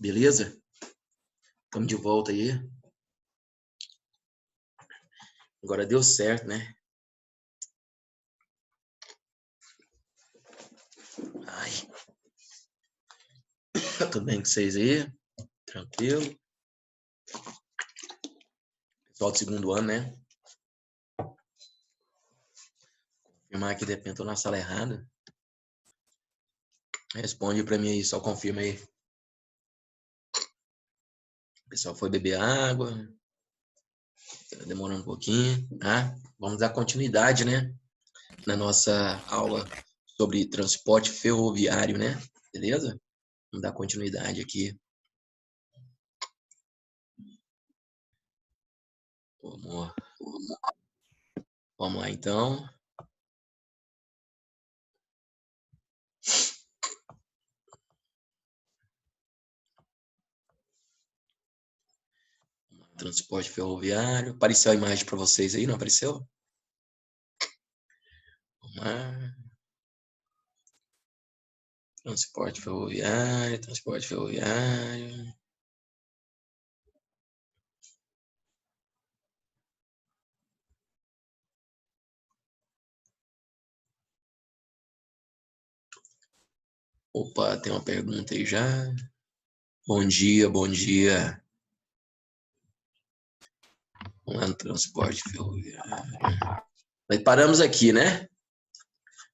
Beleza? Estamos de volta aí. Agora deu certo, né? Ai. Tudo bem com vocês aí? Tranquilo? Pessoal do segundo ano, né? Confirmar que de repente eu tô na sala errada. Responde pra mim aí, só confirma aí. O pessoal foi beber água. Tá demorando um pouquinho, tá? Vamos dar continuidade, né? Na nossa aula sobre transporte ferroviário, né? Beleza? Vamos dar continuidade aqui. Vamos lá, então. Transporte ferroviário. Apareceu a imagem para vocês aí, não apareceu? Vamos lá. Transporte ferroviário, transporte ferroviário. Opa, tem uma pergunta aí já. Bom dia, bom dia. Vamos lá no transporte ferroviário. Mas paramos aqui, né?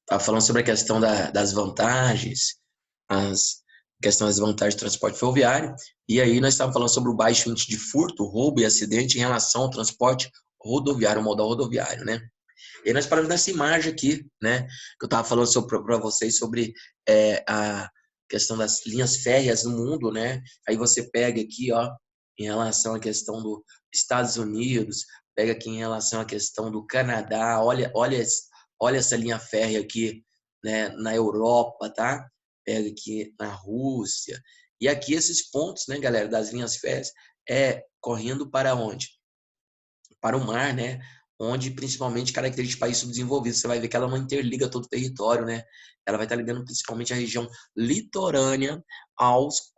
Estava falando sobre a questão das vantagens, as questão das vantagens do transporte ferroviário. E aí nós estávamos falando sobre o baixo índice de furto, roubo e acidente em relação ao transporte rodoviário, modal rodoviário, né? E nós paramos nessa imagem aqui, né? Que eu estava falando para vocês sobre a questão das linhas férreas no mundo, né? Aí você pega aqui, ó, em relação à questão dos Estados Unidos, pega aqui em relação à questão do Canadá, olha essa linha férrea aqui, né? Na Europa, tá? Pega aqui na Rússia. E aqui esses pontos, né, galera, das linhas férreas, correndo para onde? Para o mar, né? Onde principalmente característica de países subdesenvolvidos. Você vai ver que ela não interliga todo o território, né? Ela vai estar ligando principalmente a região litorânea aos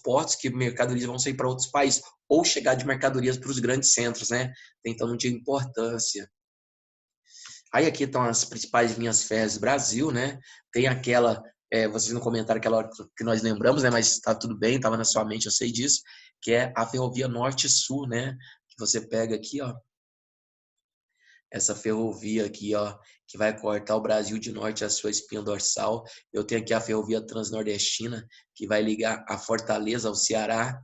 portos que mercadorias vão sair para outros países ou chegar de mercadorias para os grandes centros, né? Então, de importância. Aí aqui estão as principais linhas férreas do Brasil, né? Tem aquela, vocês não comentaram aquela hora que nós lembramos, né? Mas tá tudo bem, estava na sua mente, eu sei disso, que é a Ferrovia Norte-Sul, né? Que você pega aqui, ó, essa ferrovia aqui, ó, que vai cortar o Brasil de norte a sua espinha dorsal. Eu tenho aqui a ferrovia transnordestina, que vai ligar a Fortaleza ao Ceará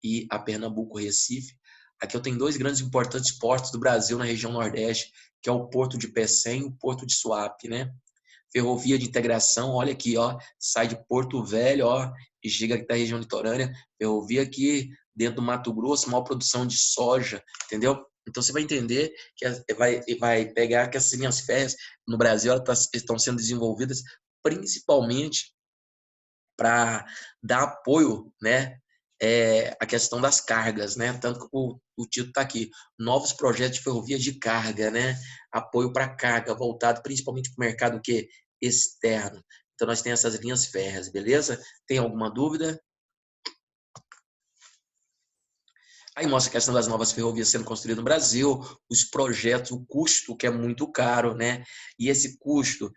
e a Pernambuco, Recife. Aqui eu tenho dois grandes importantes portos do Brasil na região Nordeste, que é o Porto de Pecém e o Porto de Suape, né? Ferrovia de integração, olha aqui, ó, sai de Porto Velho, ó, e chega aqui da região litorânea. Ferrovia aqui dentro do Mato Grosso, maior produção de soja, entendeu? Então você vai entender que vai pegar que as linhas férreas no Brasil estão sendo desenvolvidas principalmente para dar apoio, né, a questão das cargas, né? Tanto que o título está aqui, novos projetos de ferrovia de carga, né? Apoio para carga, voltado principalmente para o mercado que externo. Então nós temos essas linhas férreas, beleza? Tem alguma dúvida? Aí mostra a questão das novas ferrovias sendo construídas no Brasil, os projetos, o custo que é muito caro, né? E esse custo,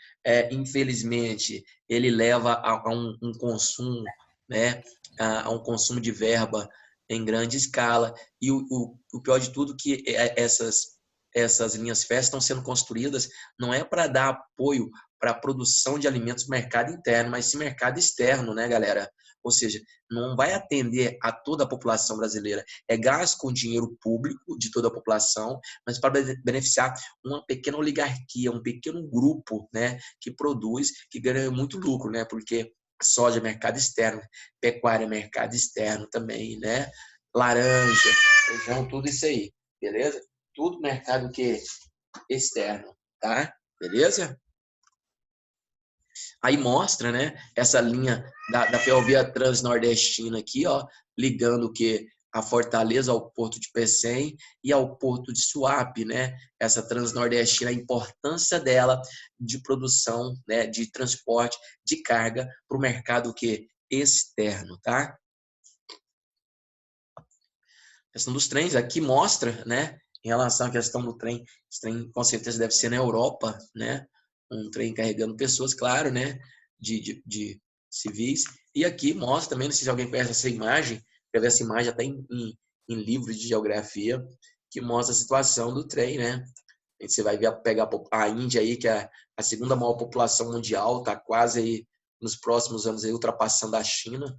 infelizmente, ele leva a um consumo, né? A um consumo de verba em grande escala. E o pior de tudo que essas linhas férreas estão sendo construídas não é para dar apoio para a produção de alimentos no mercado interno, mas sim mercado externo, né, galera? Ou seja, não vai atender a toda a população brasileira. É gasto com dinheiro público de toda a população, mas para beneficiar uma pequena oligarquia, um pequeno grupo, né, que produz, que ganha muito lucro, né, porque soja é mercado externo, pecuária é mercado externo também, né, laranja, feijão, tudo isso aí, beleza? Tudo mercado que externo, tá? Beleza? Aí mostra, né, essa linha da ferrovia transnordestina aqui, ó, ligando o que a Fortaleza ao Porto de Pecém e ao Porto de Suape, né? Essa transnordestina, a importância dela de produção, né, de transporte de carga para o mercado que externo, tá? questão dos trens, aqui mostra, né, em relação à questão do trem, esse trem com certeza deve ser na Europa, né, um trem carregando pessoas, claro, né, de civis, e aqui mostra também, não sei se alguém conhece essa imagem, já vi essa imagem até em livros de geografia, que mostra a situação do trem, né, você vai ver, pegar a Índia aí, que é a segunda maior população mundial, está quase aí, nos próximos anos aí, ultrapassando a China,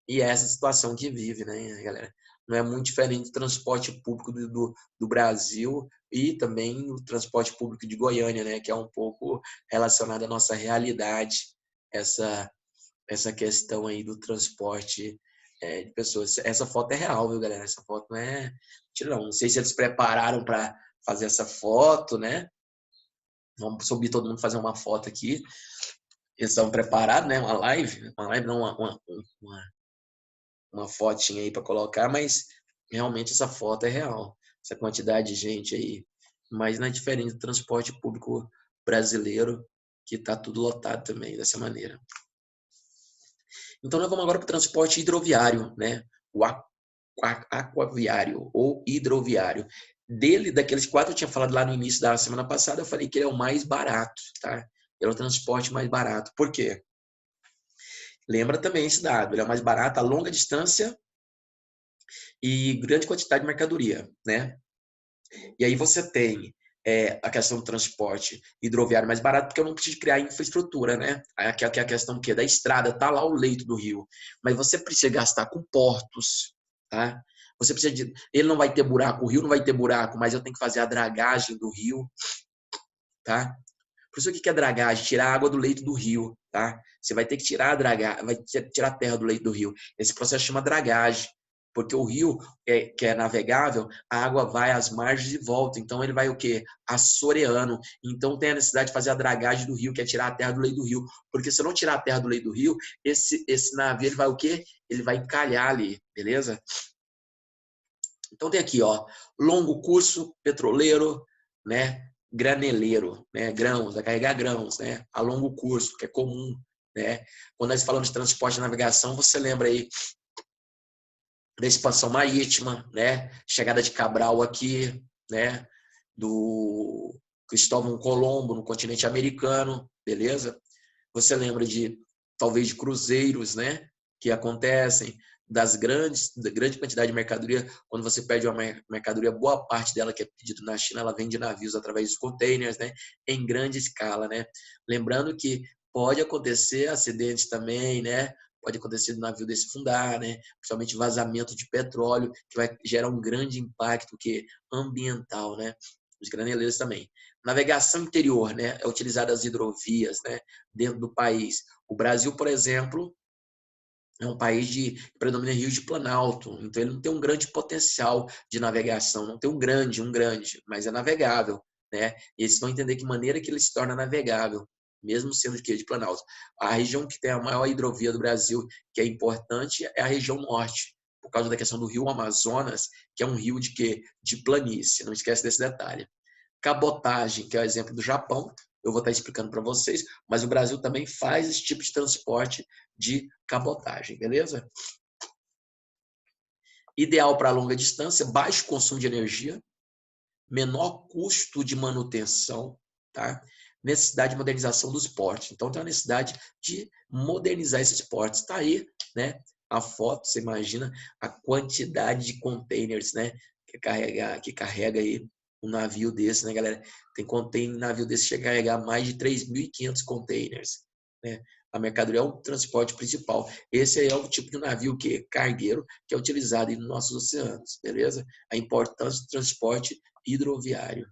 e é essa situação que vive, né, galera? Não é muito diferente do transporte público do Brasil e também o transporte público de Goiânia, né? Que é um pouco relacionado à nossa realidade, essa, essa questão aí do transporte de pessoas. Essa foto é real, viu, galera? Essa foto não é mentira, não. Não sei se eles prepararam para fazer essa foto, né? Vamos subir todo mundo fazer uma foto aqui. Eles estão preparados, né? Uma live não, uma fotinha aí para colocar, mas realmente essa foto é real. Essa quantidade de gente aí. Mas não é diferente do transporte público brasileiro, que está tudo lotado também dessa maneira. Então nós vamos agora para o transporte hidroviário, né? O aquaviário ou hidroviário. Daqueles quatro eu tinha falado lá no início da semana passada, eu falei que ele é o mais barato, tá? Ele é o transporte mais barato. Por quê? Lembra também esse dado, ele é o mais barato a longa distância e grande quantidade de mercadoria, né? E aí você tem a questão do transporte hidroviário mais barato, porque eu não preciso criar infraestrutura, né? Aqui é a questão que da estrada, tá lá o leito do rio, mas você precisa gastar com portos, tá? Você precisa ele não vai ter buraco, o rio não vai ter buraco, mas eu tenho que fazer a dragagem do rio, tá? Por isso o que é dragagem? Tirar a água do leito do rio, tá? Você vai ter que tirar vai tirar a terra do leito do rio. Esse processo chama dragagem, porque o rio que é navegável, a água vai às margens e volta. Então ele vai o quê? Assoreando. Então tem a necessidade de fazer a dragagem do rio, que é tirar a terra do leito do rio. Porque se eu não tirar a terra do leito do rio, esse navio ele vai o quê? Ele vai encalhar ali, beleza? Então tem aqui, ó, longo curso petroleiro, né? Graneleiro, né? Grãos, vai carregar grãos, né? A longo curso, que é comum, né? Quando nós falamos de transporte e navegação, você lembra aí da expansão marítima, né? Chegada de Cabral aqui, né? Do Cristóvão Colombo no continente americano, beleza? Você lembra talvez de cruzeiros, né? Que acontecem, da grande quantidade de mercadoria. Quando você pede uma mercadoria, boa parte dela que é pedido na China, ela vem de navios através dos containers, né? Em grande escala, né? Lembrando que pode acontecer acidentes também, né? Pode acontecer do navio desse afundar, né? Principalmente vazamento de petróleo, que vai gerar um grande impacto ambiental, né? Os graneleiros também. Navegação interior, né? É utilizada as hidrovias, né? Dentro do país. O Brasil, por exemplo, é um país que predomina rios de planalto, então ele não tem um grande potencial de navegação, não tem um grande, mas é navegável, né? E eles vão entender que maneira que ele se torna navegável, mesmo sendo de planalto. A região que tem a maior hidrovia do Brasil, que é importante, é a região norte, por causa da questão do rio Amazonas, que é um rio de quê? De planície, não esquece desse detalhe. Cabotagem, que é o exemplo do Japão, eu vou estar explicando para vocês, mas o Brasil também faz esse tipo de transporte de cabotagem, beleza? Ideal para longa distância, baixo consumo de energia, menor custo de manutenção, tá? Necessidade de modernização dos portos. Então, tem a necessidade de modernizar esses portos. Está aí, né? A foto, você imagina a quantidade de containers, né? Que carrega aí um navio desse, né, galera? Tem navio desse que chega a carregar mais de 3.500 containers, né? A mercadoria é o transporte principal. Esse aí é o tipo de navio que é cargueiro, que é utilizado nos nossos oceanos, beleza? A importância do transporte hidroviário.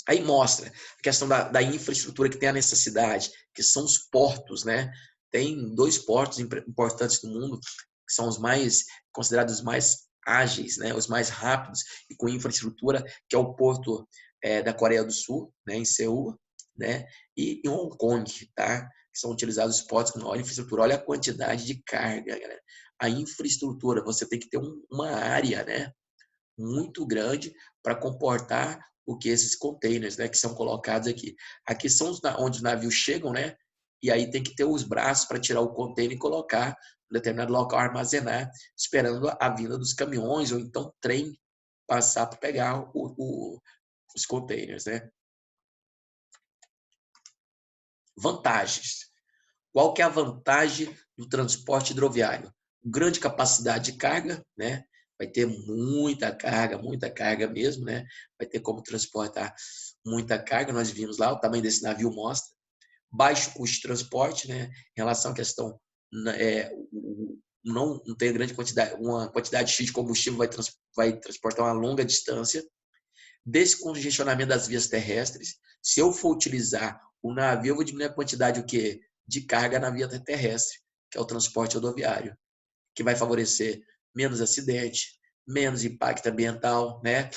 Aí mostra a questão da infraestrutura que tem a necessidade, que são os portos, né? Tem 2 portos importantes do mundo, que são os mais considerados mais ágeis, né? Os mais rápidos e com infraestrutura, que é o porto da Coreia do Sul, né? Em Seul, né? E em Hong Kong, tá? Que são utilizados os portos com maior infraestrutura. Olha a quantidade de carga, galera. A infraestrutura, você tem que ter uma área, né? Muito grande para comportar o que esses containers, né, que são colocados aqui. Aqui são onde os navios chegam, né? e aí tem que ter os braços para tirar o container e colocar em determinado local, armazenar, esperando a vinda dos caminhões ou então trem passar para pegar os containers, né? Vantagens. Qual que é a vantagem do transporte hidroviário? Grande capacidade de carga, né? Vai ter muita carga mesmo, né? Vai ter como transportar muita carga. Nós vimos lá, o tamanho desse navio mostra. Baixo custo de transporte, né? Em relação à questão, não tem grande quantidade, uma quantidade X de combustível vai transportar uma longa distância. Descongestionamento das vias terrestres. Se eu for utilizar o navio, eu vou diminuir a quantidade de carga na via terrestre, que é o transporte rodoviário, que vai favorecer menos acidente, menos impacto ambiental, né?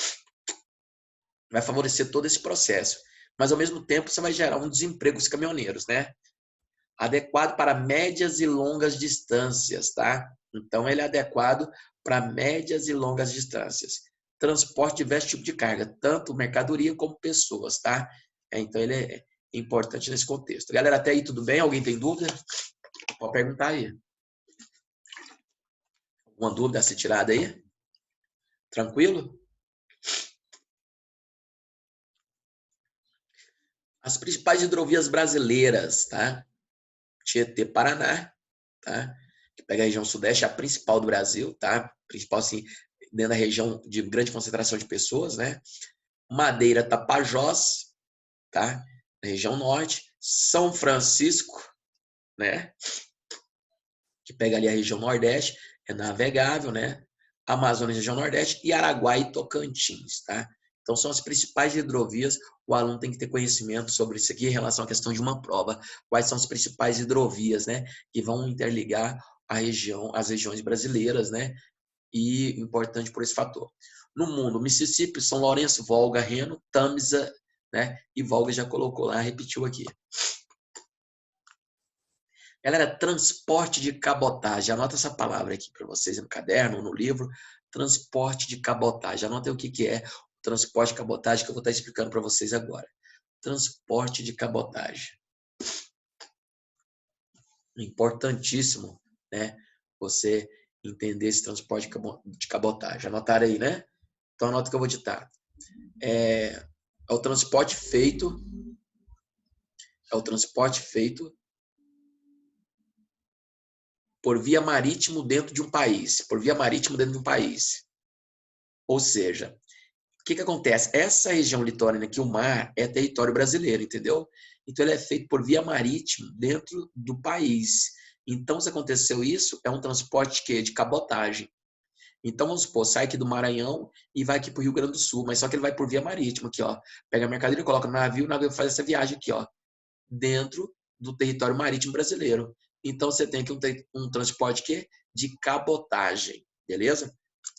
Vai favorecer todo esse processo. Mas, ao mesmo tempo, você vai gerar um desemprego dos caminhoneiros, né? Adequado para médias e longas distâncias, tá? Então, ele é adequado para médias e longas distâncias. Transporte de diversos tipos de carga, tanto mercadoria como pessoas, tá? Então, ele é importante nesse contexto. Galera, até aí tudo bem? Alguém tem dúvida? Pode perguntar aí. Alguma dúvida a ser tirada aí? Tranquilo? As principais hidrovias brasileiras, tá? Tietê, Paraná, tá? Que pega a região sudeste, é a principal do Brasil, tá? Principal, assim, dentro da região de grande concentração de pessoas, né? Madeira, Tapajós, tá? Na região norte. São Francisco, né? Que pega ali a região nordeste, é navegável, né? Amazonas, região nordeste, e Araguaia e Tocantins, tá? Então, são as principais hidrovias. O aluno tem que ter conhecimento sobre isso aqui em relação à questão de uma prova. Quais são as principais hidrovias, né? Que vão interligar as regiões brasileiras, né? E importante por esse fator. No mundo, Mississippi, São Lourenço, Volga, Reno, Tamisa, né? E Volga já colocou lá, repetiu aqui. Galera, transporte de cabotagem. Anota essa palavra aqui para vocês no caderno, no livro. Transporte de cabotagem. Anota aí o que é o transporte de cabotagem que eu vou estar explicando para vocês agora. Transporte de cabotagem. Importantíssimo, né? Você entender esse transporte de cabotagem. Anotaram aí, né? Então anota que eu vou ditar. É o transporte feito por via marítimo dentro de um país. Por via marítimo dentro de um país. Ou seja, o que acontece? Essa região litorânea aqui, o mar, é território brasileiro, entendeu? Então, ele é feito por via marítima dentro do país. Então, se aconteceu isso, é um transporte de cabotagem. Então, vamos supor, sai aqui do Maranhão e vai aqui para o Rio Grande do Sul, mas só que ele vai por via marítima aqui, ó. Pega a mercadoria, coloca no navio, o navio faz essa viagem aqui, ó, dentro do território marítimo brasileiro. Então, você tem aqui um transporte de cabotagem, beleza?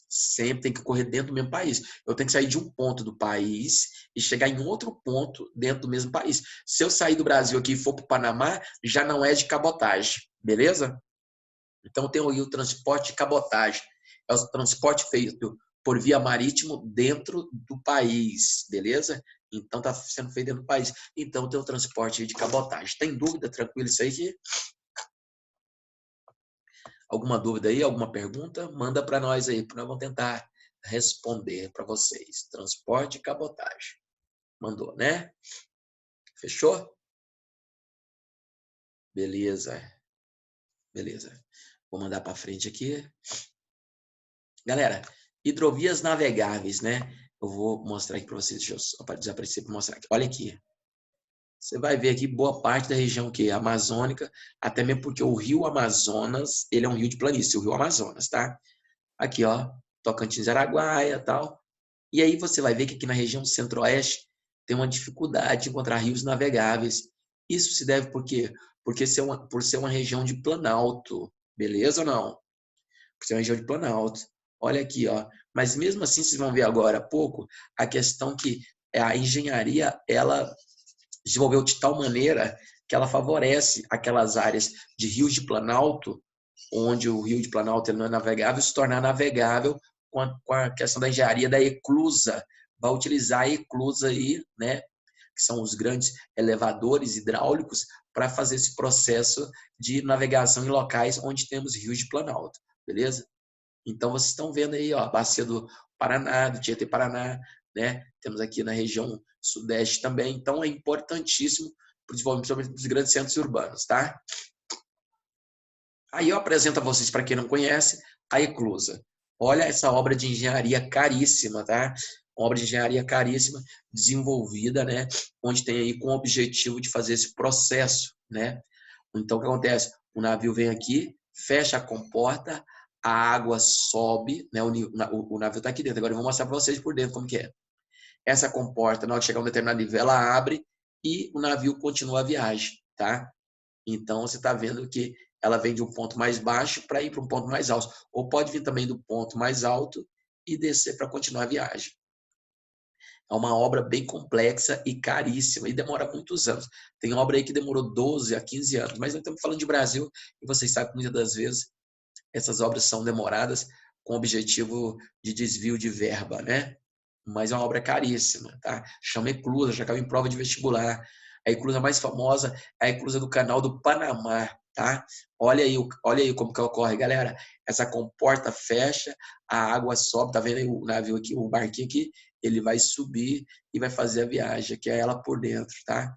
Sempre tem que correr dentro do mesmo país. Eu tenho que sair de um ponto do país e chegar em outro ponto dentro do mesmo país. Se eu sair do Brasil aqui e for para o Panamá, já não é de cabotagem, beleza? Então tem aí o transporte de cabotagem. É o transporte feito por via marítimo dentro do país, beleza? Então está sendo feito dentro do país. Então tem o transporte de cabotagem. Tem dúvida? Tranquilo isso aí? Alguma dúvida aí? Alguma pergunta? Manda para nós aí, para nós vamos tentar responder para vocês. Transporte e cabotagem. Mandou, né? Fechou? Beleza. Beleza. Vou mandar para frente aqui. Galera, hidrovias navegáveis, né? Eu vou mostrar aqui para vocês. Deixa eu só desaparecer para mostrar aqui. Olha aqui. Você vai ver aqui boa parte da região que é amazônica, até mesmo porque o rio Amazonas, ele é um rio de planície, o rio Amazonas, tá? Aqui, ó, Tocantins, Araguaia, tal. E aí você vai ver que aqui na região centro-oeste tem uma dificuldade de encontrar rios navegáveis. Isso se deve por quê? Porque por ser uma região de planalto, beleza ou não? Por ser uma região de planalto. Olha aqui, ó. Mas mesmo assim, vocês vão ver agora há pouco a questão que a engenharia, ela desenvolveu de tal maneira que ela favorece aquelas áreas de rios de planalto, onde o rio de planalto não é navegável, se tornar navegável com a questão da engenharia da eclusa. Vai utilizar a eclusa aí, né, que são os grandes elevadores hidráulicos, para fazer esse processo de navegação em locais onde temos rios de planalto, beleza? Então, vocês estão vendo aí, ó, a bacia do Paraná, do Tietê-Paraná, né? Temos aqui na região sudeste também. Então, é importantíssimo para o desenvolvimento dos grandes centros urbanos, tá? Aí eu apresento a vocês, para quem não conhece, a Eclusa. Olha essa obra de engenharia caríssima, tá? Uma obra de engenharia caríssima, desenvolvida, né? Onde tem aí com o objetivo de fazer esse processo, né? Então, o que acontece? O navio vem aqui, fecha a comporta, a água sobe, né? O navio está aqui dentro. Agora eu vou mostrar para vocês por dentro como que é. Essa comporta, na hora que chegar a um determinado nível, ela abre e o navio continua a viagem, tá? Então, você está vendo que ela vem de um ponto mais baixo para ir para um ponto mais alto. Ou pode vir também do ponto mais alto e descer para continuar a viagem. É uma obra bem complexa e caríssima e demora muitos anos. Tem obra aí que demorou 12 a 15 anos, mas nós estamos falando de Brasil e vocês sabem que muitas das vezes essas obras são demoradas com o objetivo de desvio de verba, né? Mas é uma obra caríssima, tá? Chama Eclusa, já caiu em prova de vestibular. A Eclusa mais famosa é a Eclusa do Canal do Panamá, tá? Olha aí como que ocorre, galera. Essa comporta fecha, a água sobe, tá vendo aí o navio aqui, o barquinho aqui? Ele vai subir e vai fazer a viagem, que é ela por dentro, tá?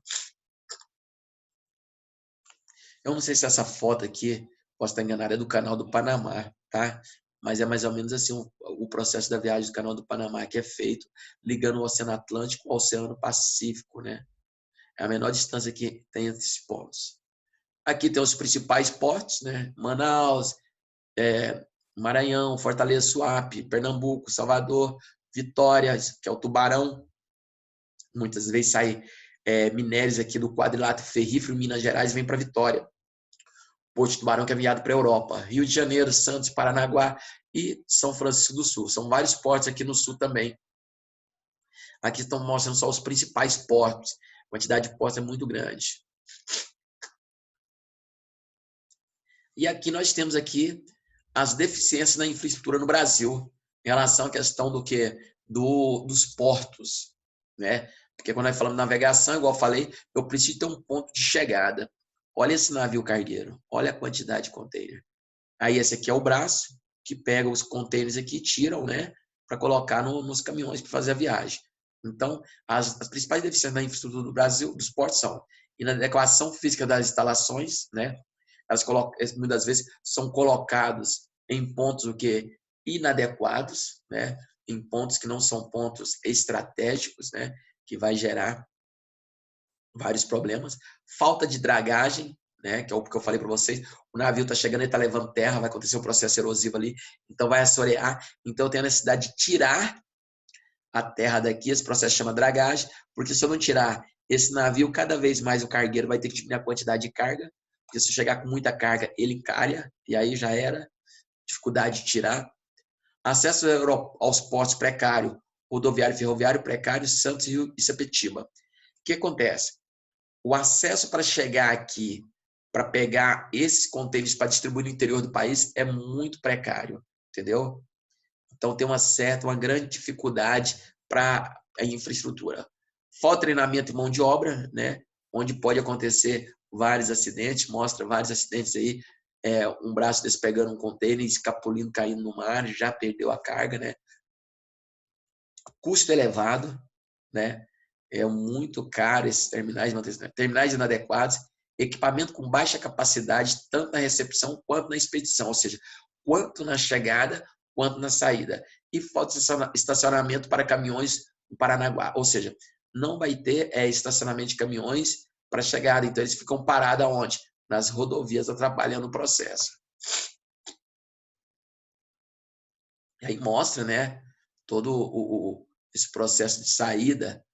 Eu não sei se essa foto aqui, posso estar enganado, é do Canal do Panamá, tá? Mas é mais ou menos assim o processo da viagem do Canal do Panamá, que é feito ligando o Oceano Atlântico ao Oceano Pacífico, né? É a menor distância que tem entre esses pontos. Aqui tem os principais portos, né? Manaus, Maranhão, Fortaleza, Suape, Pernambuco, Salvador, Vitória, que é o Tubarão. Muitas vezes sai minérios aqui do quadrilátero ferrífero, Minas Gerais, vem para Vitória. Porto de Tubarão, que é enviado para a Europa. Rio de Janeiro, Santos, Paranaguá e São Francisco do Sul. São vários portos aqui no sul também. Aqui estão mostrando só os principais portos. A quantidade de portos é muito grande. E aqui nós temos aqui as deficiências na infraestrutura no Brasil em relação à questão do quê? Dos portos, né? Porque quando nós falamos de navegação, igual eu falei, eu preciso ter um ponto de chegada. Olha esse navio cargueiro, olha a quantidade de container. Aí esse aqui é o braço, que pega os containers aqui e tiram, né? Para colocar nos caminhões para fazer a viagem. Então, as principais deficiências na infraestrutura do Brasil, dos portos, são inadequação física das instalações, né? Elas muitas vezes são colocadas em pontos o que inadequados, né? Em pontos que não são pontos estratégicos, né? Que vai gerar vários problemas. Falta de dragagem, né? Que é o que eu falei para vocês. O navio está chegando, ele está levando terra, vai acontecer um processo erosivo ali, então vai assorear. Então tem a necessidade de tirar a terra daqui, esse processo chama dragagem, porque se eu não tirar esse navio, cada vez mais o cargueiro vai ter que diminuir a quantidade de carga, porque se chegar com muita carga, ele encalha, e aí já era, dificuldade de tirar. Acesso aos portos precário, rodoviário e ferroviário precário, Santos, Rio e Sepetiba. O que acontece? O acesso para chegar aqui, para pegar esses contêineres para distribuir no interior do país, é muito precário, entendeu? Então tem uma grande dificuldade para a infraestrutura. Falta treinamento e mão de obra, né? Onde pode acontecer vários acidentes, mostra vários acidentes aí, um braço desse pegando um container, escapulindo, caindo no mar, já perdeu a carga, né? Custo elevado, né? É muito caro esses terminais, terminais inadequados, equipamento com baixa capacidade, tanto na recepção quanto na expedição, ou seja, quanto na chegada quanto na saída. E falta estacionamento para caminhões no Paranaguá, ou seja, não vai ter estacionamento de caminhões para chegada, então eles ficam parados aonde? Nas rodovias, atrapalhando o processo. E aí mostra, né, todo esse processo de saída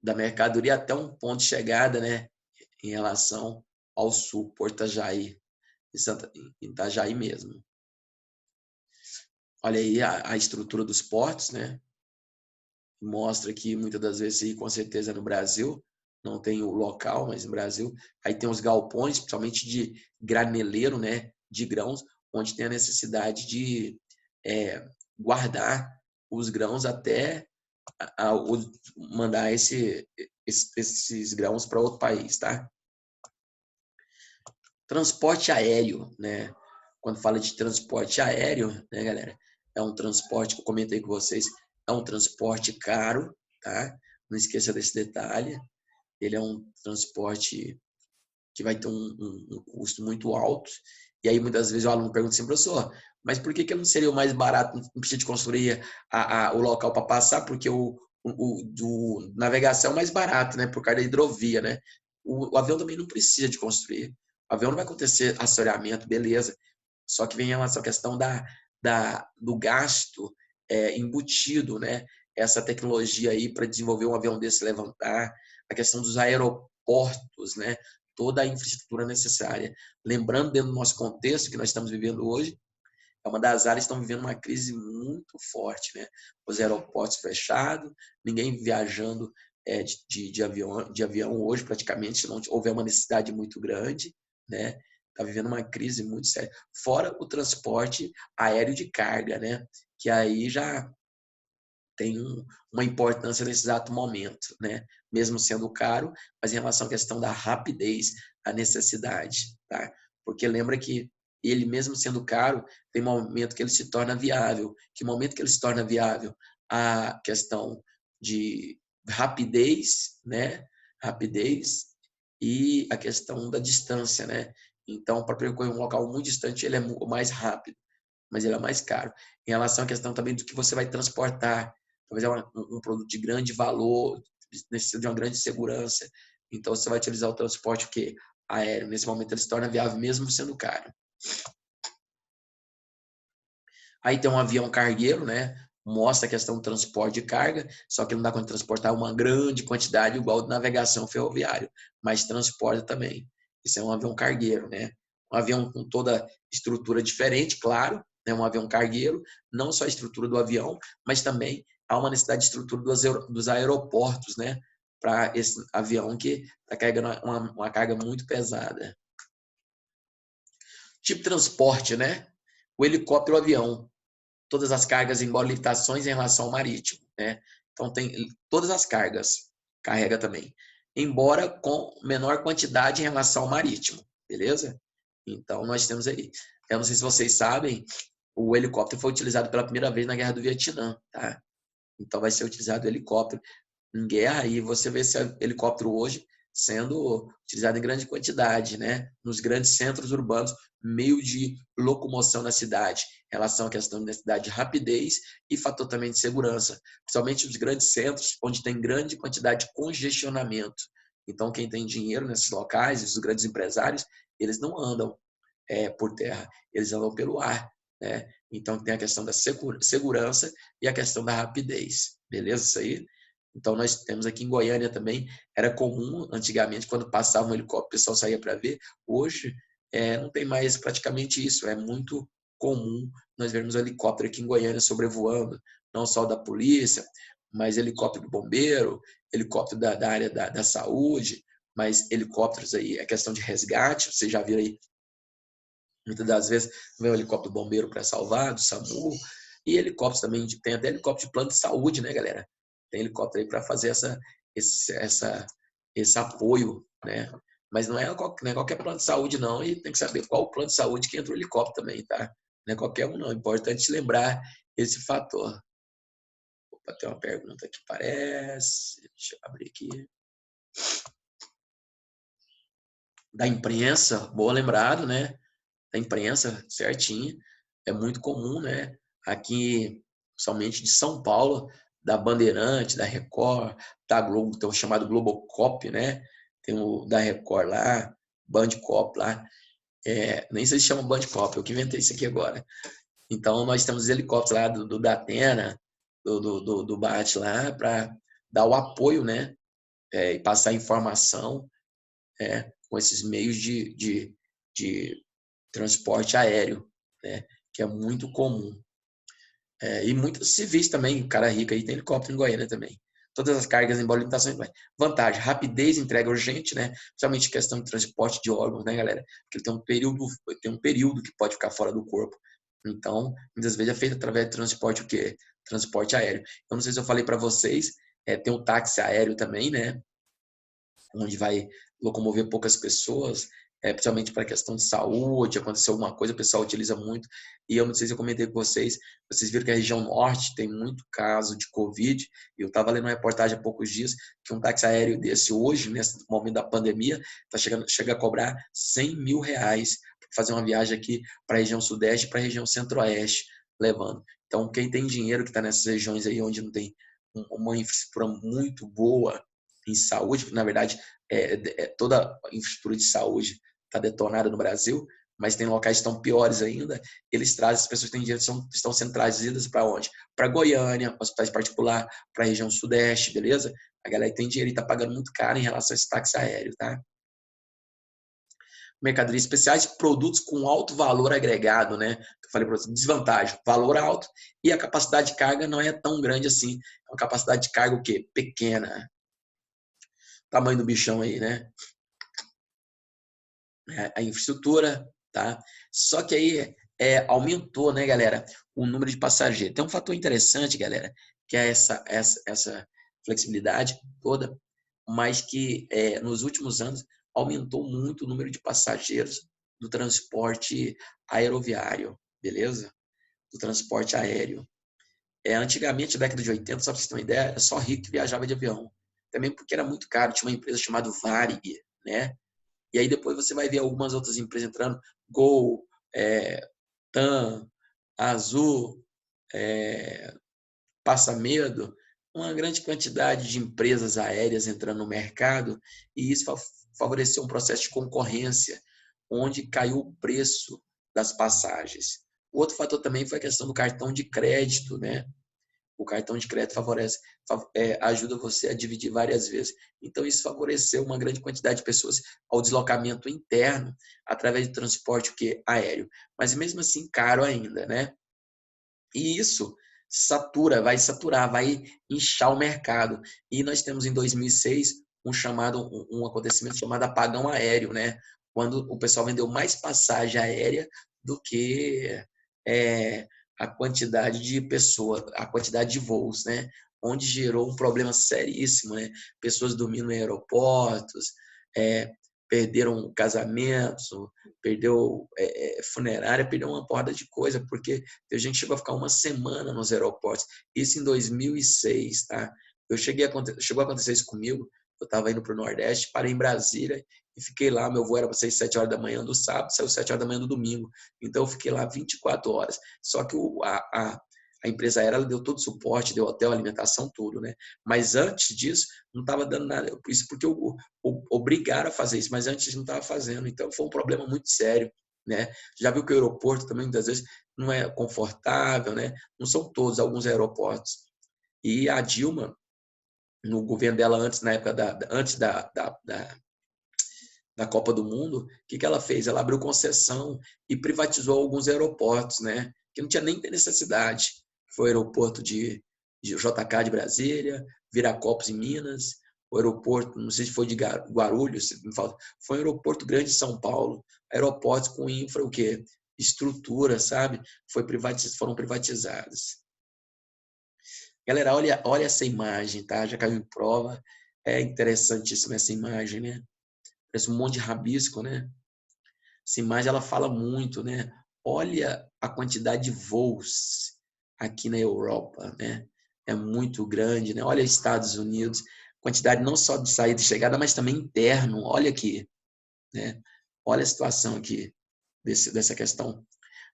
da mercadoria até um ponto de chegada, né, em relação ao sul, Porto Itajaí, em Itajaí mesmo. Olha aí a estrutura dos portos, né? Mostra que muitas das vezes, e com certeza no Brasil, não tem o local, mas no Brasil, aí tem os galpões, principalmente de graneleiro, né, de grãos, onde tem a necessidade de guardar os grãos até mandar esses grãos para outro país, tá? Transporte aéreo, né? Quando fala de transporte aéreo, né, galera? É um transporte que eu comentei com vocês, é um transporte caro, tá? Não esqueça desse detalhe. Ele é um transporte que vai ter um custo muito alto. E aí, muitas vezes, o aluno pergunta assim, professor, mas por que ele não seria o mais barato, não precisa de construir o local para passar, porque do navegação é mais barato, né? Por causa da hidrovia, né? O avião também não precisa de construir. O avião não vai acontecer assoreamento, beleza. Só que vem em relação à questão do gasto embutido, né? Essa tecnologia aí para desenvolver um avião desse levantar, a questão dos aeroportos, né? Toda a infraestrutura necessária. Lembrando, dentro do nosso contexto que nós estamos vivendo hoje, é uma das áreas que estão vivendo uma crise muito forte, né? Os aeroportos fechados, ninguém viajando de avião hoje, praticamente, se não houver uma necessidade muito grande, né? Está vivendo uma crise muito séria. Fora o transporte aéreo de carga, né? Que aí já tem uma importância nesse exato momento, né? Mesmo sendo caro, mas em relação à questão da rapidez, a necessidade, tá? Porque lembra que ele mesmo sendo caro, tem momento que ele se torna viável. Que momento que ele se torna viável? A questão de rapidez, né? Rapidez e a questão da distância, né? Então, para percorrer um local muito distante, ele é mais rápido, mas ele é mais caro. Em relação à questão também do que você vai transportar, talvez é um produto de grande valor, necessita de uma grande segurança. Então, você vai utilizar o transporte o quê? Aéreo. Nesse momento, ele se torna viável mesmo sendo caro. Aí tem um avião cargueiro, né? Mostra a questão do transporte de carga, só que não dá para transportar uma grande quantidade igual de navegação ferroviária, mas transporta também. Isso é um avião cargueiro, né? Um avião com toda estrutura diferente, claro, né? Um avião cargueiro, não só a estrutura do avião, mas também há uma necessidade de estrutura dos aeroportos, né? Para esse avião que está carregando uma carga muito pesada. Tipo de transporte, né? O helicóptero e o avião. Todas as cargas, embora limitações em relação ao marítimo, né? Então tem todas as cargas, carrega também, embora com menor quantidade em relação ao marítimo, beleza? Então nós temos aí, eu não sei se vocês sabem, o helicóptero foi utilizado pela primeira vez na Guerra do Vietnã, tá? Então vai ser utilizado o helicóptero em guerra e você vê esse helicóptero hoje sendo utilizado em grande quantidade, né? Nos grandes centros urbanos, meio de locomoção na cidade, em relação à questão da cidade de rapidez e fator também de segurança, principalmente os grandes centros, onde tem grande quantidade de congestionamento. Então, quem tem dinheiro nesses locais, os grandes empresários, eles não andam por terra, eles andam pelo ar, né? Então, tem a questão da segurança e a questão da rapidez, beleza? Isso aí? Então, nós temos aqui em Goiânia também, era comum, antigamente, quando passava um helicóptero, o pessoal saía para ver. Hoje, não tem mais praticamente isso. É muito comum nós vermos um helicóptero aqui em Goiânia sobrevoando, não só da polícia, mas helicóptero do bombeiro, helicóptero da área da saúde, mas helicópteros aí, é questão de resgate, você já viu aí, muitas das vezes, vem o helicóptero do bombeiro para salvar, do SAMU, e helicópteros também, tem até helicóptero de plano de saúde, né, galera? Tem helicóptero aí para fazer esse apoio, né? Mas não é qualquer plano de saúde, não, e tem que saber qual o plano de saúde que entra o helicóptero também, tá? Não é qualquer um, não. É importante lembrar esse fator. Opa, tem uma pergunta que parece. Deixa eu abrir aqui. Da imprensa, boa lembrado, né? Da imprensa, certinho. É muito comum, né? Aqui, somente de São Paulo, da Bandeirante, da Record, da Globo, tem o chamado Globocop, né? Tem o da Record lá, Bandcop lá. Nem sei se chama Bandcop, eu que inventei isso aqui agora. Então, nós temos helicópteros lá do Datena, do BAT lá, para dar o apoio, né? E passar informação com esses meios de transporte aéreo, né? Que é muito comum. E muitos civis também, o cara rico aí tem helicóptero em Goiânia também. Todas as cargas, embora limitações, vantagem, rapidez, entrega urgente, né? Principalmente questão de transporte de órgãos, né, galera? Porque ele tem um período que pode ficar fora do corpo. Então, muitas vezes é feito através de transporte o quê? transporte aéreo. Eu não sei se eu falei para vocês, tem o táxi aéreo também, né? Onde vai locomover poucas pessoas, principalmente para a questão de saúde, aconteceu alguma coisa, o pessoal utiliza muito. E eu não sei se eu comentei com vocês, vocês viram que a região norte tem muito caso de Covid, e eu estava lendo uma reportagem há poucos dias que um táxi aéreo desse hoje, nesse momento da pandemia, chega a cobrar R$100 mil para fazer uma viagem aqui para a região sudeste e para a região centro-oeste, levando. Então, quem tem dinheiro que está nessas regiões aí onde não tem uma infraestrutura muito boa em saúde, na verdade, toda a infraestrutura de saúde está detonada no Brasil, mas tem locais que estão piores ainda, eles trazem, as pessoas que têm dinheiro estão sendo trazidas para onde? Para Goiânia, hospitais particulares, para a região sudeste, beleza? A galera que tem dinheiro e está pagando muito caro em relação a esse táxi aéreo, tá? Mercadorias especiais, produtos com alto valor agregado, né? Eu falei para você, desvantagem, valor alto e a capacidade de carga não é tão grande assim. É uma capacidade de carga o quê? Pequena. Tamanho do bichão aí, né? A infraestrutura, tá? Só que aí aumentou, né, galera, o número de passageiros. Tem um fator interessante, galera, que é essa flexibilidade toda, mas que nos últimos anos aumentou muito o número de passageiros do transporte aeroviário, beleza? Do transporte aéreo. Antigamente, na década de 80, só para vocês terem uma ideia, era só rico que viajava de avião. Também porque era muito caro, tinha uma empresa chamada Varig, né? E aí depois você vai ver algumas outras empresas entrando, Gol, TAM, Azul, Passamedo, uma grande quantidade de empresas aéreas entrando no mercado, e isso favoreceu um processo de concorrência, onde caiu o preço das passagens. O outro fator também foi a questão do cartão de crédito, né? O cartão de crédito ajuda você a dividir várias vezes. Então, isso favoreceu uma grande quantidade de pessoas ao deslocamento interno através do transporte aéreo. Mas, mesmo assim, caro ainda, né? E isso vai saturar, vai inchar o mercado. E nós temos, em 2006, um acontecimento chamado apagão aéreo, né? Quando o pessoal vendeu mais passagem aérea do que a quantidade de pessoas, a quantidade de voos, né? Onde gerou um problema seríssimo, né? Pessoas dormindo em aeroportos, perderam casamentos, perdeu funerária, perdeu uma porrada de coisa, porque a gente chegou a ficar uma semana nos aeroportos. Isso em 2006, tá? Chegou a acontecer isso comigo. Eu estava indo para o Nordeste, parei em Brasília e fiquei lá. Meu voo era para sair 7 horas da manhã do sábado, saiu 7 horas da manhã do domingo. Então, eu fiquei lá 24 horas. Só que a empresa aérea deu todo o suporte, deu hotel, alimentação, tudo, né? Mas antes disso, não estava dando nada. Isso porque obrigaram a fazer isso, mas antes não estava fazendo. Então, foi um problema muito sério, né? Já viu que o aeroporto também, muitas vezes, não é confortável, né? Não são todos, alguns aeroportos. E a Dilma, no governo dela antes, na época antes da Copa do Mundo, o que ela fez? Ela abriu concessão e privatizou alguns aeroportos, né? Que não tinha nem necessidade. Foi o aeroporto de JK de Brasília, Viracopos em Minas, o aeroporto, não sei se foi de Guarulhos, foi um aeroporto grande de São Paulo, aeroportos com infra, o quê? Estrutura, sabe? Foram privatizados. Galera, olha essa imagem, tá? Já caiu em prova. É interessantíssima essa imagem, né? Parece um monte de rabisco, né? Essa imagem, ela fala muito, né? Olha a quantidade de voos aqui na Europa, né? É muito grande, né? Olha Estados Unidos, quantidade não só de saída e chegada, mas também interno. Olha aqui, né? Olha a situação aqui dessa questão,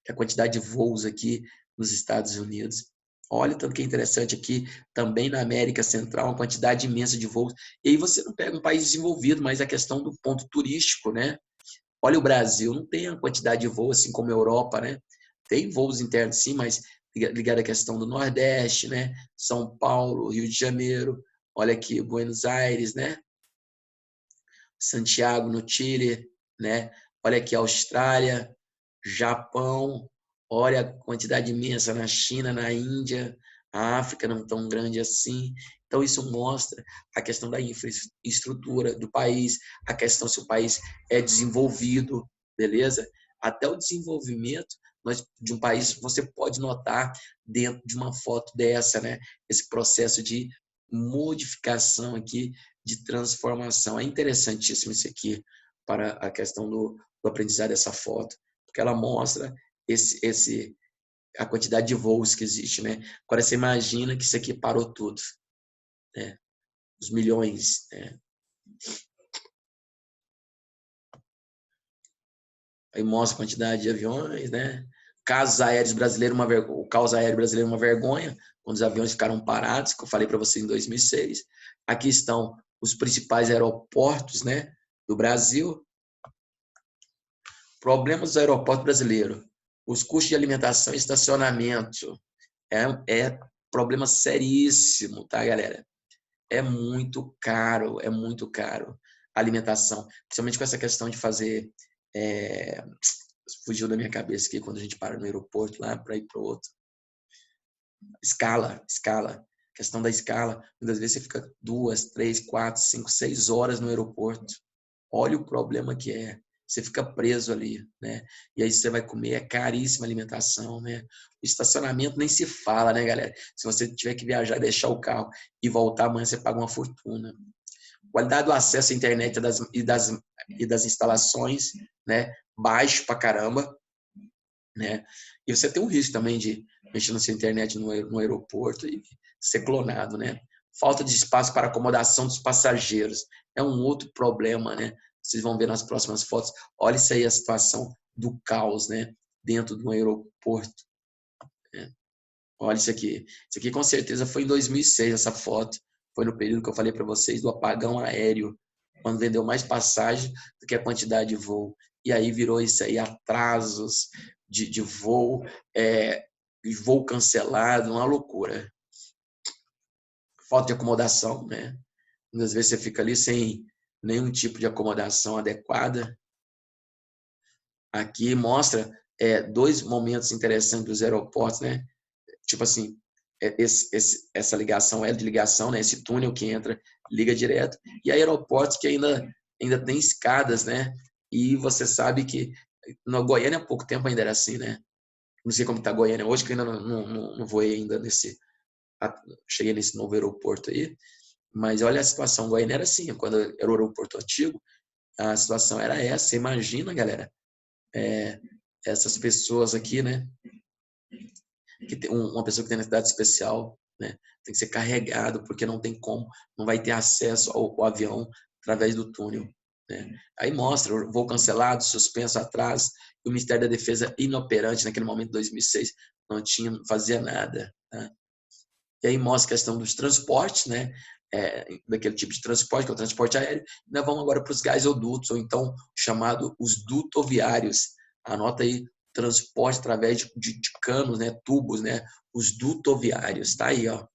a quantidade de voos aqui nos Estados Unidos. Olha tanto que é interessante aqui, também na América Central, uma quantidade imensa de voos. E aí você não pega um país desenvolvido, mas a questão do ponto turístico, né? Olha o Brasil, não tem a quantidade de voos assim como a Europa, né? Tem voos internos sim, mas ligado à questão do Nordeste, né? São Paulo, Rio de Janeiro, olha aqui, Buenos Aires, né? Santiago, no Chile, né? Olha aqui, Austrália, Japão, olha a quantidade imensa na China, na Índia, a África não tão grande assim. Então, isso mostra a questão da infraestrutura do país, a questão se o país é desenvolvido, beleza? Até o desenvolvimento de um país, você pode notar dentro de uma foto dessa, né? Esse processo de modificação aqui, de transformação. É interessantíssimo isso aqui para a questão do aprendizado dessa foto, porque ela mostra a quantidade de voos que existe, né? Agora você imagina que isso aqui parou tudo, né? Os milhões, né? Aí mostra a quantidade de aviões, né? Casos aéreos brasileiros, o caos aéreo brasileiro é uma vergonha, quando os aviões ficaram parados, que eu falei para você em 2006. Aqui estão os principais aeroportos, né, do Brasil. Problemas do aeroporto brasileiro. Os custos de alimentação e estacionamento. É problema seríssimo, tá, galera? É muito caro, é muito caro a alimentação. Principalmente com essa questão de fazer... fugiu da minha cabeça aqui quando a gente para no aeroporto lá para ir para o outro. Escala. Questão da escala. Muitas vezes você fica 2, 3, 4, 5, 6 horas no aeroporto. Olha o problema que é. Você fica preso ali, né? E aí você vai comer, é caríssima a alimentação, né? O estacionamento nem se fala, né, galera? Se você tiver que viajar, deixar o carro e voltar amanhã, você paga uma fortuna. Qualidade do acesso à internet e das instalações, né? Baixo pra caramba, né? E você tem um risco também de mexer na sua internet no aeroporto e ser clonado, né? Falta de espaço para acomodação dos passageiros é um outro problema, né? Vocês vão ver nas próximas fotos. Olha isso aí, a situação do caos, né? Dentro do aeroporto. Né? Olha isso aqui. Isso aqui com certeza foi em 2006, essa foto. Foi no período que eu falei para vocês do apagão aéreo, quando vendeu mais passagem do que a quantidade de voo. E aí virou isso aí, atrasos de voo, voo cancelado, uma loucura. Falta de acomodação, né? Muitas vezes você fica ali sem nenhum tipo de acomodação adequada. Aqui mostra dois momentos interessantes dos aeroportos, né? Tipo assim, essa ligação, de ligação, né? Esse túnel que entra, liga direto. E aeroportos que ainda tem escadas, né? E você sabe que na Goiânia há pouco tempo ainda era assim, né? Não sei como está Goiânia hoje, que eu ainda não voei ainda cheguei nesse novo aeroporto aí. Mas olha a situação, Goiânia era assim, quando era o aeroporto antigo, a situação era essa. Você imagina, galera, essas pessoas aqui, né? Que tem uma pessoa que tem necessidade especial, né? Tem que ser carregado, porque não tem como, não vai ter acesso ao avião através do túnel. Né? Aí mostra o voo cancelado, suspenso, atraso, e o Ministério da Defesa inoperante naquele momento, 2006, não fazia nada. Tá? E aí mostra a questão dos transportes, né? Daquele tipo de transporte, que é o transporte aéreo. E nós vamos agora para os gasodutos, ou então chamado os dutoviários. Anota aí, transporte através de canos, né? Tubos, né? Os dutoviários, tá aí, ó.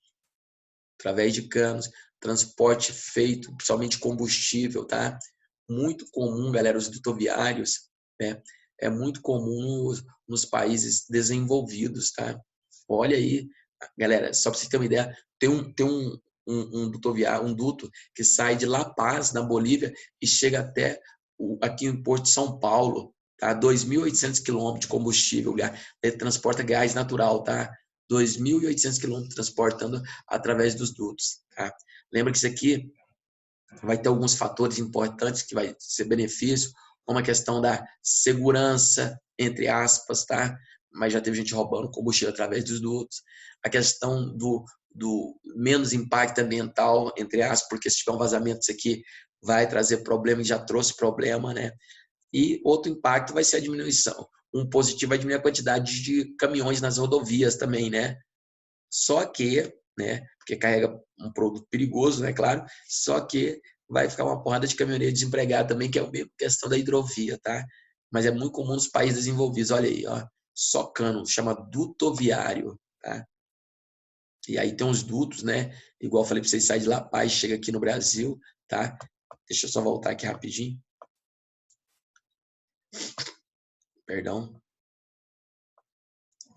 Através de canos, transporte feito, principalmente combustível, tá? Muito comum, galera, os dutoviários, né? É muito comum nos países desenvolvidos, tá? Olha aí, galera, só para você ter uma ideia, tem um duto que sai de La Paz, na Bolívia, e chega até aqui em Porto de São Paulo, tá? 2.800 quilômetros de combustível, ele transporta gás natural, tá? 2.800 quilômetros transportando através dos dutos, tá? Lembra que isso aqui vai ter alguns fatores importantes que vai ser benefício, como a questão da segurança, entre aspas, tá? Mas já teve gente roubando combustível através dos dutos. A questão do menos impacto ambiental, entre aspas, porque se tiver um vazamento, isso aqui vai trazer problema e já trouxe problema, né? E outro impacto vai ser a diminuição. Um positivo vai diminuir a quantidade de caminhões nas rodovias também, né? Só que, né, porque carrega um produto perigoso, né, claro, só que vai ficar uma porrada de caminhoneiro desempregado também, que é a mesma questão da hidrovia, tá? Mas é muito comum nos países desenvolvidos, olha aí, ó, só cano, chama dutoviário, tá? E aí tem os dutos, né, igual eu falei para vocês, sai de La Paz, chega aqui no Brasil, tá? Deixa eu só voltar aqui rapidinho. Perdão.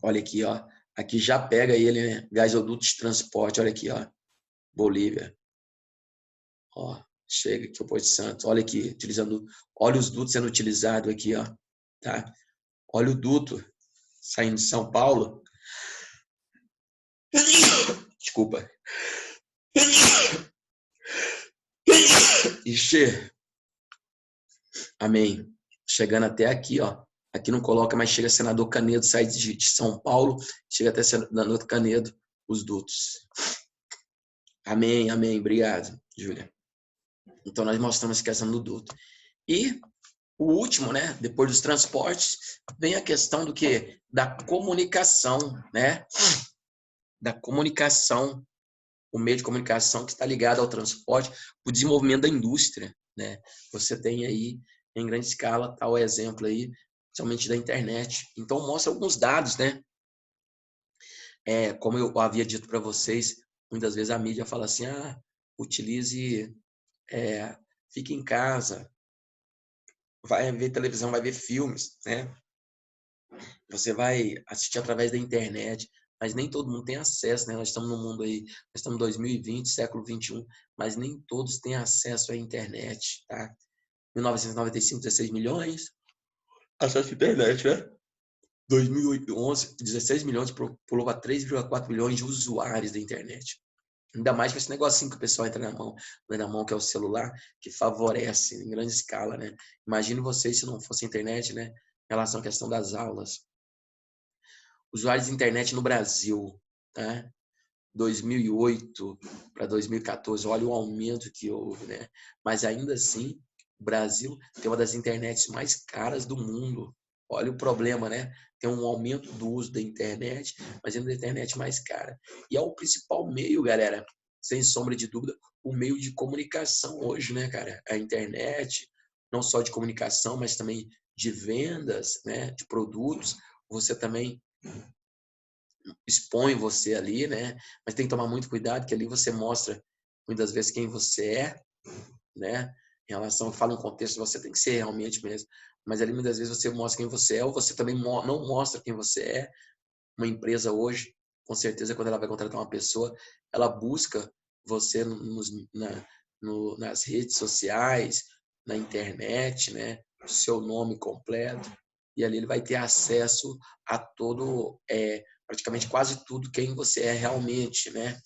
Olha aqui, ó. Aqui já pega ele, né? Gasoduto de transporte, olha aqui, ó. Bolívia. Ó, chega aqui o Porto Santo. Olha aqui, utilizando. Olha os dutos sendo utilizados aqui, ó. Tá? Olha o duto. saindo de São Paulo. Desculpa. Ixi. Amém. Chegando até aqui, ó. Aqui não coloca, mas chega senador Canedo, sai de São Paulo, chega até senador Canedo, os dutos. Amém, amém. Obrigado, Júlia. Então, nós mostramos a questão do duto. E o último, né? Depois dos transportes, vem a questão do quê? Da comunicação, né? Da comunicação, o meio de comunicação que está ligado ao transporte, o desenvolvimento da indústria, né? Você tem aí, em grande escala, tal exemplo aí, somente da internet. Então, mostra alguns dados, né? Como eu havia dito para vocês, muitas vezes a mídia fala assim, utilize, fique em casa, vai ver televisão, vai ver filmes, né? Você vai assistir através da internet, mas nem todo mundo tem acesso, né? Nós estamos no mundo aí, nós estamos em 2020, século 21, mas nem todos têm acesso à internet, tá? 1995, 16 milhões, acesso à internet, né? 2011, 16 milhões, pulou para 3,4 milhões de usuários da internet. Ainda mais com esse negocinho que o pessoal entra na mão, que é o celular, que favorece em grande escala, né? Imagine vocês se não fosse a internet, né? Em relação à questão das aulas. Usuários de internet no Brasil, né? 2008 para 2014, olha o aumento que houve, né? Mas ainda assim, o Brasil tem uma das internets mais caras do mundo. Olha o problema, né? Tem um aumento do uso da internet, mas ainda a internet mais cara. E é o principal meio, galera, sem sombra de dúvida, o meio de comunicação hoje, né, cara? A internet, não só de comunicação, mas também de vendas, né, de produtos. Você também expõe você ali, né? Mas tem que tomar muito cuidado, que ali você mostra muitas vezes quem você é, né? Em relação, eu falo em contexto, você tem que ser realmente mesmo. Mas ali muitas vezes você mostra quem você é, ou você também não mostra quem você é. Uma empresa hoje, com certeza, quando ela vai contratar uma pessoa, ela busca você nas redes sociais, na internet, né? O seu nome completo. E ali ele vai ter acesso a todo, praticamente quase tudo quem você é realmente, né?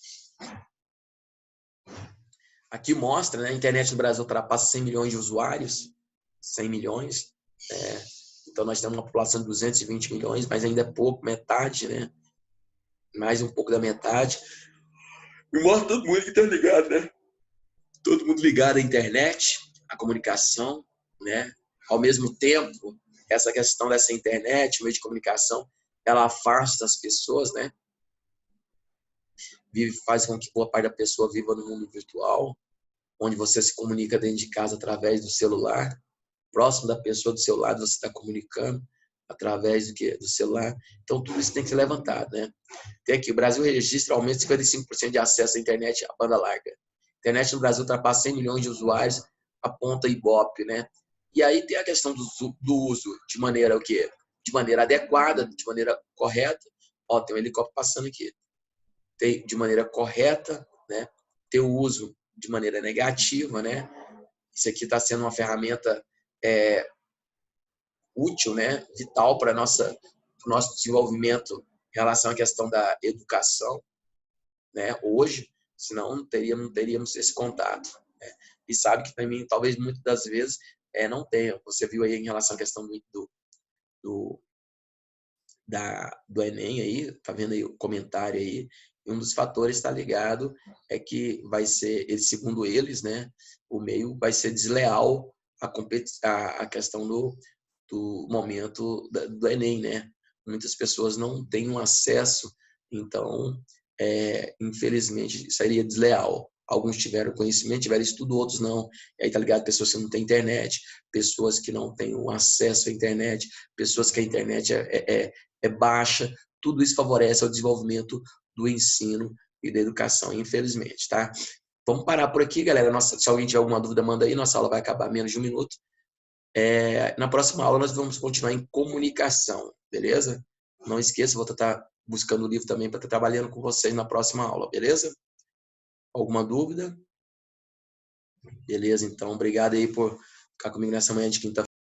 Aqui mostra, né? A internet no Brasil ultrapassa 100 milhões de usuários, 100 milhões. Então nós temos uma população de 220 milhões, mas ainda é pouco, metade, né? Mais um pouco da metade. E mostra todo mundo que está ligado, né? Todo mundo ligado à internet, à comunicação, né? Ao mesmo tempo, essa questão dessa internet, meio de comunicação, ela afasta as pessoas, né? Faz com que boa parte da pessoa viva no mundo virtual, onde você se comunica dentro de casa através do celular, próximo da pessoa do seu lado, você está comunicando através do celular. Então, tudo isso tem que ser levantado, né? Tem aqui, o Brasil registra aumento de 55% de acesso à internet à banda larga. A internet no Brasil ultrapassa 100 milhões de usuários, aponta Ibope, né? E aí tem a questão do uso de maneira o quê? De maneira adequada, de maneira correta. Ó, tem um helicóptero passando aqui. Tem de maneira correta, né? Ter o uso de maneira negativa, né? Isso aqui está sendo uma ferramenta útil, né? Vital para o nosso desenvolvimento em relação à questão da educação, né? Hoje, senão não teríamos esse contato, né? E sabe que também, talvez muitas das vezes, não tenha. Você viu aí em relação à questão do Enem aí, tá vendo aí o comentário aí, e um dos fatores está ligado é que vai ser, segundo eles, né, o meio vai ser desleal a questão do momento do Enem, né? Muitas pessoas não têm um acesso, então, infelizmente, seria desleal. Alguns tiveram conhecimento, tiveram estudo, outros não. E aí tá ligado? Pessoas que não têm internet, pessoas que não têm um acesso à internet, pessoas que a internet é baixa. Tudo isso favorece o desenvolvimento do ensino e da educação, infelizmente, tá? Vamos parar por aqui, galera. Se alguém tiver alguma dúvida, manda aí. Nossa aula vai acabar menos de 1 minuto. Na próxima aula, nós vamos continuar em comunicação, beleza? Não esqueça, vou estar buscando o livro também para estar trabalhando com vocês na próxima aula, beleza? Alguma dúvida? Beleza, então, obrigado aí por ficar comigo nessa manhã de quinta-feira.